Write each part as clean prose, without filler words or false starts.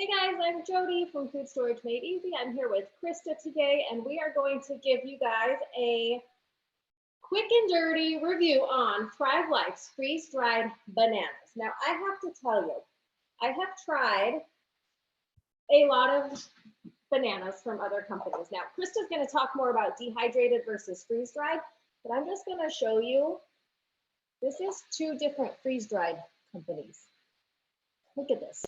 Hey guys, I'm Jody from Food Storage Made Easy. I'm here with Krista today, and we are going to give you guys a quick and dirty review on Thrive Life's freeze-dried bananas. Now, I have to tell you, I have tried a lot of bananas from other companies. Now, Krista's going to talk more about dehydrated versus freeze-dried, but I'm just going to show you, this is two different freeze-dried companies. Look at this.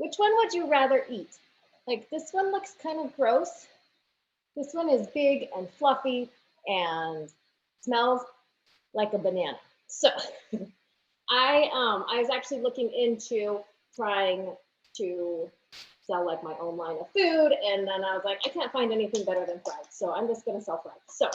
Which one would you rather eat? Like, this one looks kind of gross. This one is big and fluffy and smells like a banana. So I was actually looking into trying to sell like my own line of food, and then I was like, I can't find anything better than Thrive, so I'm just gonna sell Thrive. So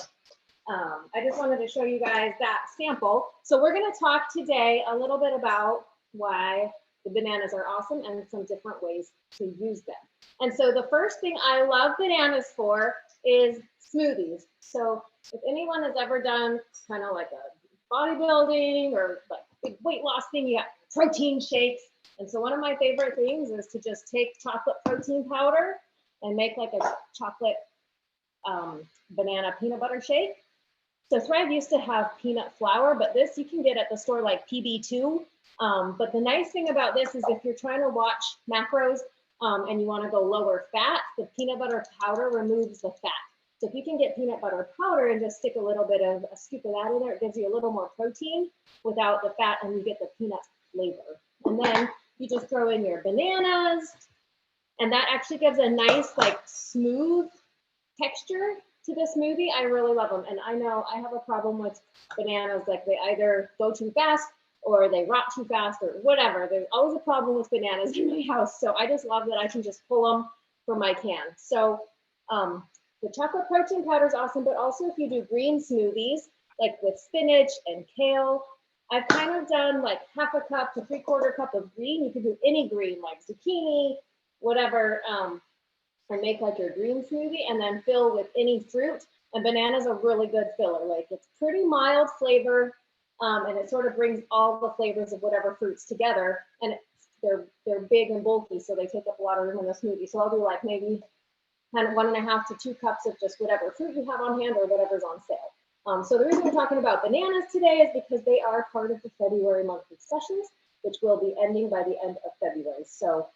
I just wanted to show you guys that sample. So we're gonna talk today a little bit about why the bananas are awesome and some different ways to use them. And so the first thing I love bananas for is smoothies. So if anyone has ever done kind of like a bodybuilding or like big weight loss thing, you have protein shakes. And so one of my favorite things is to just take chocolate protein powder and make like a chocolate banana peanut butter shake. So Thrive used to have peanut flour, but this you can get at the store like PB2. But the nice thing about this is if you're trying to watch macros and you want to go lower fat, the peanut butter powder removes the fat. So if you can get peanut butter powder and just stick a little bit of a scoop of that in there, it gives you a little more protein without the fat, and you get the peanut flavor. And then you just throw in your bananas, and that actually gives a nice like smooth texture to the smoothie. I really love them. And I know I have a problem with bananas, like they either go too fast or they rot too fast or whatever. There's always a problem with bananas in my house. So I just love that I can just pull them from my can. So the chocolate protein powder is awesome, but also if you do green smoothies, like with spinach and kale, I've kind of done like half a cup to 3/4 cup of green. You can do any green, like zucchini, whatever, and make like your green smoothie and then fill with any fruit. And banana's a really good filler. Like it's pretty mild flavor. And it sort of brings all the flavors of whatever fruits together, and they're big and bulky, so they take up a lot of room in the smoothie. So I'll do like maybe kind of 1.5 to 2 cups of just whatever fruit you have on hand or whatever's on sale. So the reason we're talking about bananas today is because they are part of the February monthly sessions, which will be ending by the end of February. So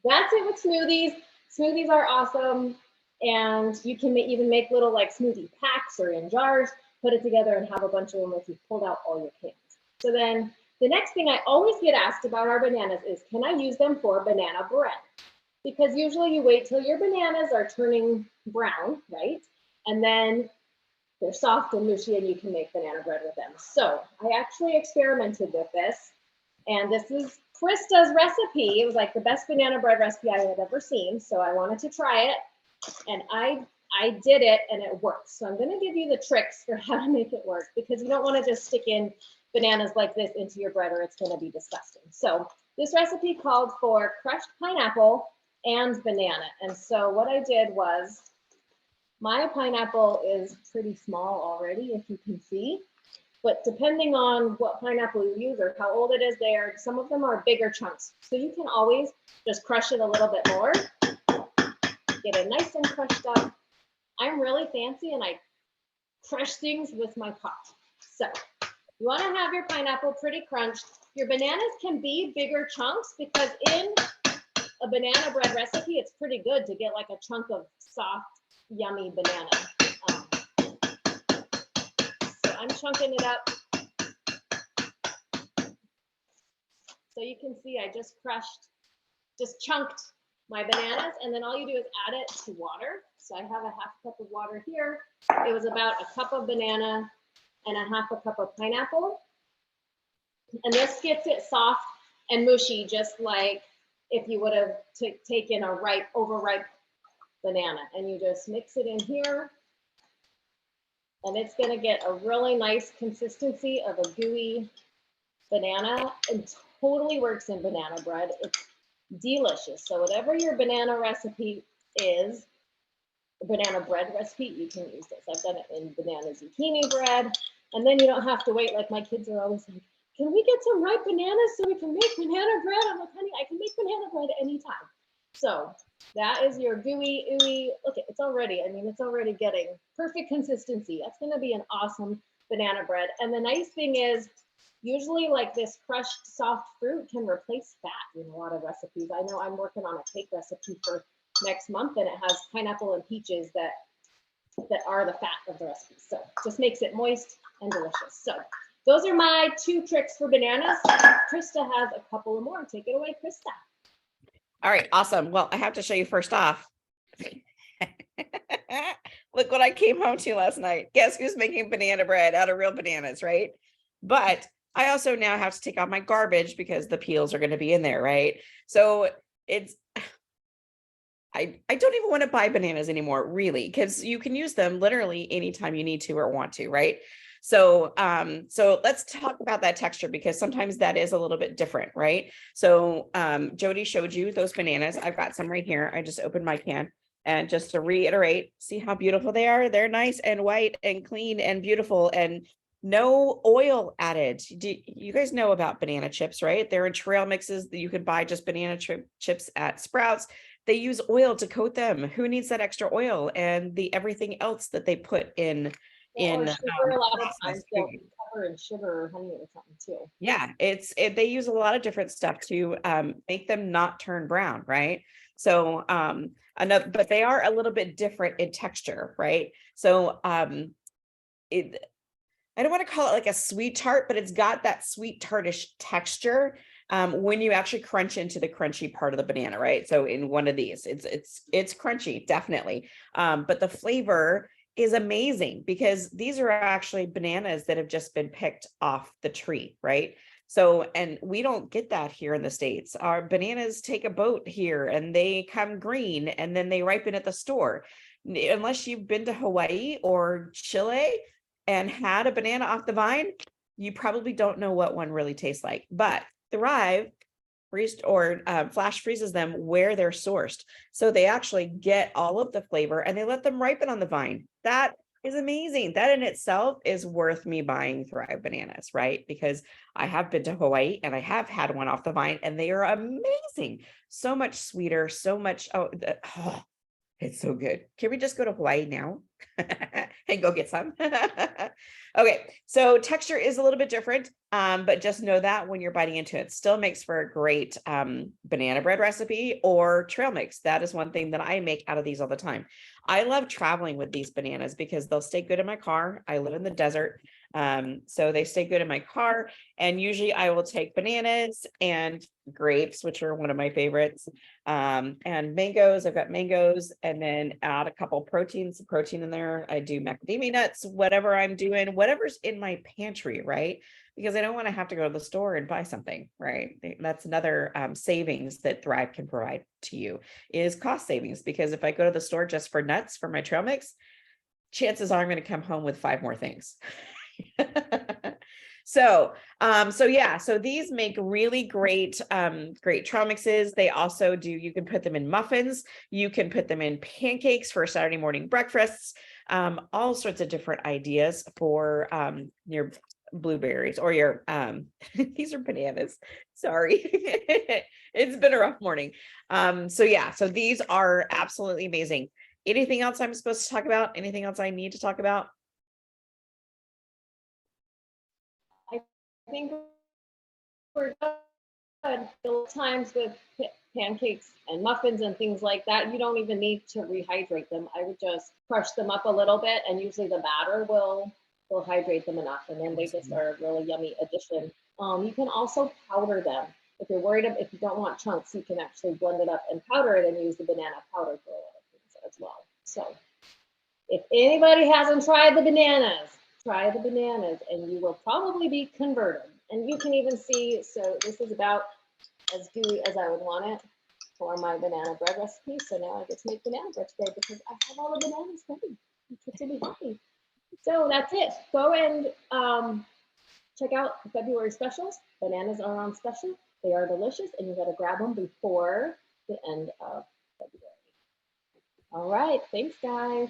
that's it with smoothies. Smoothies are awesome, and you can even make little like smoothie packs or in jars. Put it together and have a bunch of them if you've pulled out all your cans. So then the next thing I always get asked about our bananas is, can I use them for banana bread? Because usually you wait till your bananas are turning brown, right? And then they're soft and mushy and you can make banana bread with them. So I actually experimented with this, and this is Krista's recipe. It was like the best banana bread recipe I had ever seen. So I wanted to try it, and I did it and it works. So I'm going to give you the tricks for how to make it work, because you don't want to just stick in bananas like this into your bread or it's going to be disgusting. So this recipe called for crushed pineapple and banana. And so what I did was, my pineapple is pretty small already, if you can see, but depending on what pineapple you use or how old it is, some of them are bigger chunks. So you can always just crush it a little bit more, get it nice and crushed up. I'm really fancy and I crush things with my paw. So you want to have your pineapple pretty crunched. Your bananas can be bigger chunks, because in a banana bread recipe, it's pretty good to get like a chunk of soft, yummy banana. So I'm chunking it up. So you can see I just chunked my bananas, and then all you do is add it to water. So I have a 1/2 cup of water here. It was about 1 cup of banana and 1/2 cup of pineapple. And this gets it soft and mushy, just like if you would have taken a overripe banana. And you just mix it in here, and it's going to get a really nice consistency of a gooey banana. It totally works in banana bread. It's delicious. So whatever your banana recipe is, banana bread recipe, you can use this. I've done it in banana zucchini bread, and then you don't have to wait. Like my kids are always like, can we get some ripe bananas so we can make banana bread? I'm like, honey, I can make banana bread anytime. So that is your gooey, ooey. Look, it's already, I mean, it's already getting perfect consistency. That's going to be an awesome banana bread. And the nice thing is, usually like this crushed soft fruit can replace fat in a lot of recipes. I know I'm working on a cake recipe for next month, and it has pineapple and peaches that are the fat of the recipe. So just makes it moist and delicious. So those are my 2 tricks for bananas. Krista has a couple more. Take it away, Krista. All right, awesome. Well, I have to show you first off. Look what I came home to last night. Guess who's making banana bread out of real bananas, right? But I also now have to take out my garbage because the peels are going to be in there, right? So it's, I don't even want to buy bananas anymore, really, because you can use them literally anytime you need to or want to, right? So, so let's talk about that texture, because sometimes that is a little bit different, right? So, Jody showed you those bananas. I've got some right here. I just opened my can, and just to reiterate, see how beautiful they are. They're nice and white and clean and beautiful, and no oil added. Do you guys know about banana chips, right? They're in trail mixes that you could buy just banana chips at Sprouts. They use oil to coat them. Who needs that extra oil and the everything else that they put in Or sugar, a lot of times processed they'll food? cover in sugar or honey or something too. Yeah, they use a lot of different stuff to make them not turn brown, right? So another, but they are a little bit different in texture, right? So it, I don't want to call it like a sweet tart, but it's got that sweet tartish texture when you actually crunch into the crunchy part of the banana, right? So in one of these, it's crunchy, definitely. But the flavor is amazing because these are actually bananas that have just been picked off the tree, right? So, and we don't get that here in the States. Our bananas take a boat here and they come green and then they ripen at the store. Unless you've been to Hawaii or Chile and had a banana off the vine, you probably don't know what one really tastes like. But Thrive freezed or flash freezes them where they're sourced. So they actually get all of the flavor and they let them ripen on the vine. That is amazing. That in itself is worth me buying Thrive bananas, right? Because I have been to Hawaii and I have had one off the vine and they are amazing. So much sweeter, so much, oh, it's so good. Can we just go to Hawaii now and go get some? Okay, so texture is a little bit different, but just know that when you're biting into it, still makes for a great banana bread recipe or trail mix. That is one thing that I make out of these all the time. I love traveling with these bananas because they'll stay good in my car. I live in the desert, so they stay good in my car. And usually I will take bananas and grapes, which are one of my favorites, and mangoes. I've got mangoes, and then add a couple proteins, protein in there. I do macadamia nuts, whatever I'm doing, whatever's in my pantry, right? Because I don't want to have to go to the store and buy something, right? That's another savings that Thrive can provide to you, is cost savings. Because if I go to the store just for nuts for my trail mix, chances are I'm going to come home with 5 more things. So yeah, so these make really great trail mixes. They also do, you can put them in muffins, you can put them in pancakes for Saturday morning breakfasts, all sorts of different ideas for your blueberries or your these are bananas. Sorry. It's been a rough morning. So yeah, so these are absolutely amazing. Anything else I'm supposed to talk about? Anything else I need to talk about? I think we're good. Times with pancakes and muffins and things like that, you don't even need to rehydrate them. I would just crush them up a little bit, and usually the batter will hydrate them enough, and then they just are a really yummy addition. You can also powder them. If you're worried if you don't want chunks, you can actually blend it up and powder it and use the banana powder for a lot of things as well. So if anybody hasn't tried the bananas, try the bananas and you will probably be converted. And you can even see, so this is about as gooey as I would want it for my banana bread recipe. So now I get to make banana bread today because I have all the bananas ready. You get to be happy. So that's it. Go and check out the February specials. Bananas are on special. They are delicious, and you got to grab them before the end of February. All right. Thanks, guys.